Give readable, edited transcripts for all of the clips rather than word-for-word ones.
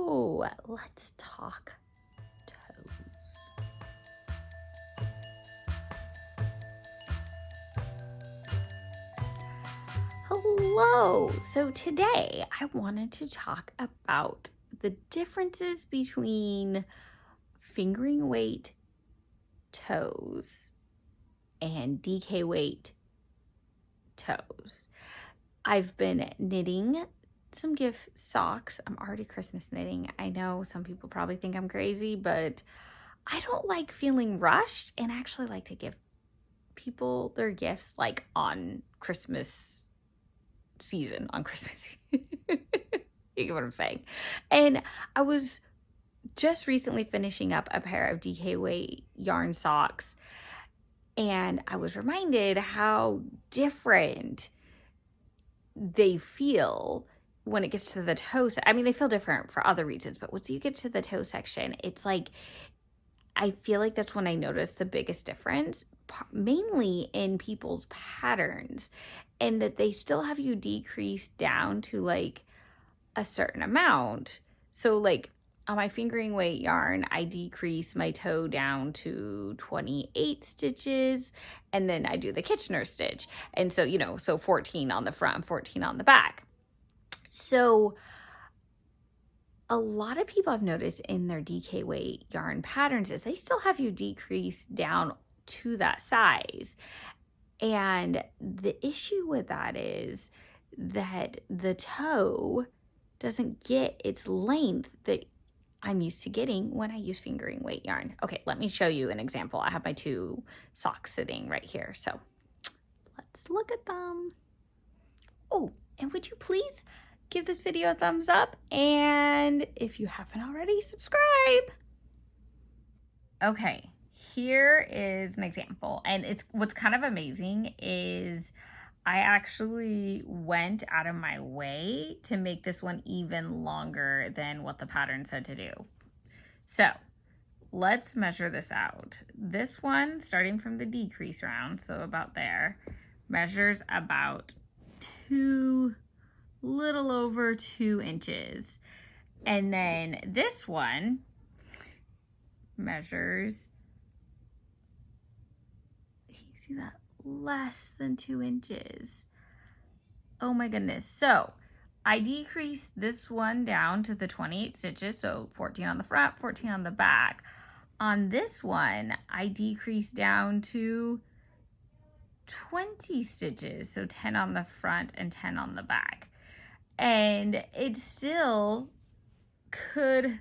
So let's talk toes. Hello. So today I wanted to talk about the differences between fingering weight toes and DK weight toes. I've been knitting some gift socks. I'm already Christmas knitting. I know some people probably think I'm crazy, but I don't like feeling rushed and I actually like to give people their gifts like on Christmas season, on Christmas. You get what I'm saying? And I was just recently finishing up a pair of DK weight yarn socks and I was reminded how different they feel when it gets to the toe. I mean, they feel different for other reasons, but once you get to the toe section, it's like, I feel like that's when I notice the biggest difference, mainly in people's patterns, and that they still have you decrease down to like a certain amount. So like on my fingering weight yarn, I decrease my toe down to 28 stitches, and then I do the Kitchener stitch. And so, so 14 on the front, 14 on the back. So a lot of people I've noticed in their DK weight yarn patterns is they still have you decrease down to that size. And the issue with that is that the toe doesn't get its length that I'm used to getting when I use fingering weight yarn. Okay, let me show you an example. I have my two socks sitting right here. So let's look at them. Oh, and would you please give this video a thumbs up, and if you haven't already, subscribe. Okay, here is an example, and what's kind of amazing is I actually went out of my way to make this one even longer than what the pattern said to do. So let's measure this out. This one, starting from the decrease round, so about there, measures about little over 2 inches. And then this one measures, you see that, less than 2 inches. Oh my goodness. So I decreased this one down to the 28 stitches, so 14 on the front, 14 on the back. On this one, I decreased down to 20 stitches, so 10 on the front and 10 on the back. And it still could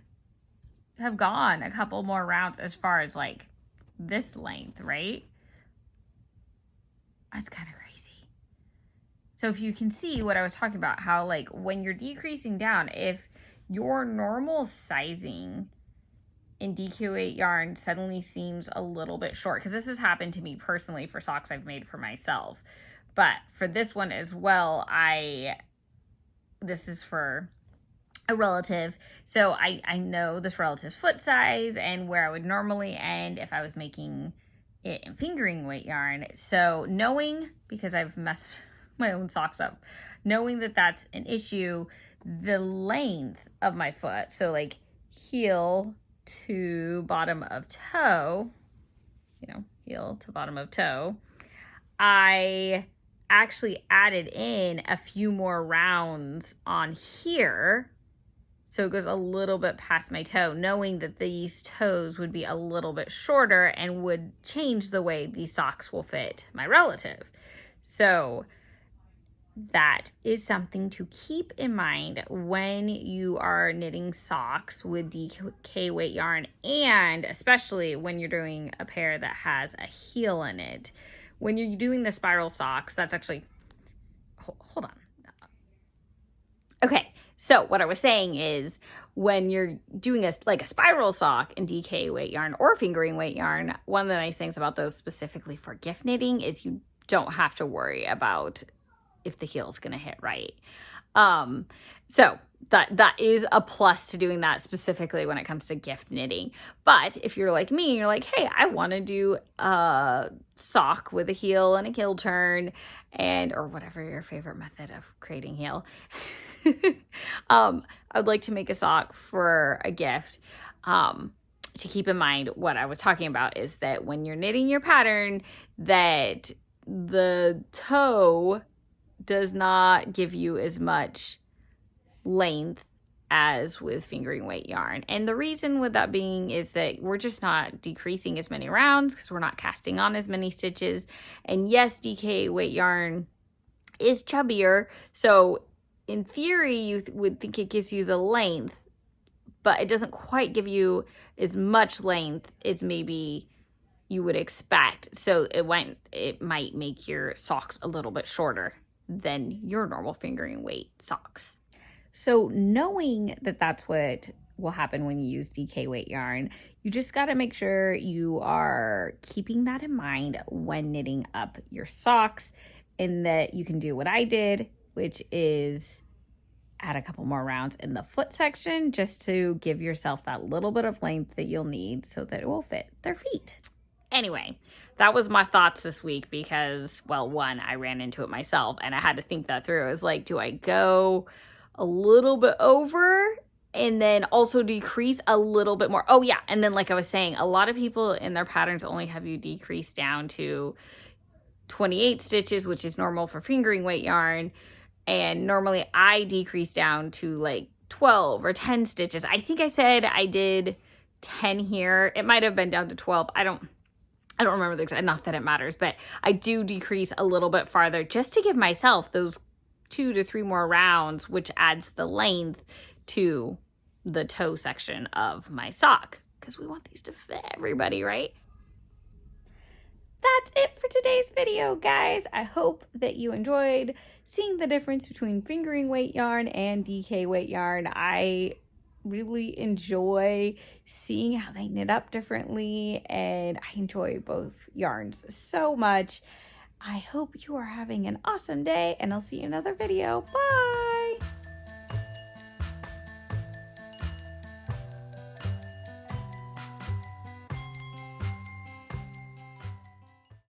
have gone a couple more rounds as far as like this length, right? That's kind of crazy. So if you can see what I was talking about, how like when you're decreasing down, if your normal sizing in DK weight yarn suddenly seems a little bit short, because this has happened to me personally for socks I've made for myself, but for this one as well, this is for a relative, so I know this relative's foot size and where I would normally end if I was making it in fingering weight yarn. So knowing, because I've messed my own socks up, knowing that that's an issue, the length of my foot, so like heel to bottom of toe, heel to bottom of toe, I actually added in a few more rounds on here, so it goes a little bit past my toe, knowing that these toes would be a little bit shorter and would change the way these socks will fit my relative. So that is something to keep in mind when you are knitting socks with DK weight yarn, and especially when you're doing a pair that has a heel in it. When you're doing the spiral socks, that's actually, hold on. Okay, so what I was saying is when you're doing a spiral sock in DK weight yarn or fingering weight yarn, one of the nice things about those specifically for gift knitting is you don't have to worry about if the heel's gonna hit right. So that is a plus to doing that specifically when it comes to gift knitting. But if you're like me and you're like, hey, I want to do a sock with a heel and a heel turn, or whatever your favorite method of creating heel, I would like to make a sock for a gift. To keep in mind, what I was talking about is that when you're knitting your pattern, that the toe does not give you as much length as with fingering weight yarn. And the reason with that being is that we're just not decreasing as many rounds because we're not casting on as many stitches. And yes, DK weight yarn is chubbier, so in theory you would think it gives you the length, but it doesn't quite give you as much length as maybe you would expect. So it might make your socks a little bit shorter than your normal fingering weight socks. So knowing that that's what will happen when you use DK weight yarn, you just got to make sure you are keeping that in mind when knitting up your socks, and that you can do what I did, which is add a couple more rounds in the foot section just to give yourself that little bit of length that you'll need so that it will fit their feet. Anyway, that was my thoughts this week because, well, one, I ran into it myself and I had to think that through. I was like, do I go a little bit over and then also decrease a little bit more? Oh yeah, and then like I was saying, a lot of people in their patterns only have you decrease down to 28 stitches, which is normal for fingering weight yarn. And normally I decrease down to like 12 or 10 stitches. I think I said I did 10 here. It might have been down to 12. I don't remember the exact, not that it matters, but I do decrease a little bit farther just to give myself those 2 to 3 more rounds, which adds the length to the toe section of my sock, because we want these to fit everybody, right? That's it for today's video, guys. I hope that you enjoyed seeing the difference between fingering weight yarn and DK weight yarn. I really enjoy seeing how they knit up differently, and I enjoy both yarns so much. I hope you are having an awesome day, and I'll see you in another video. Bye!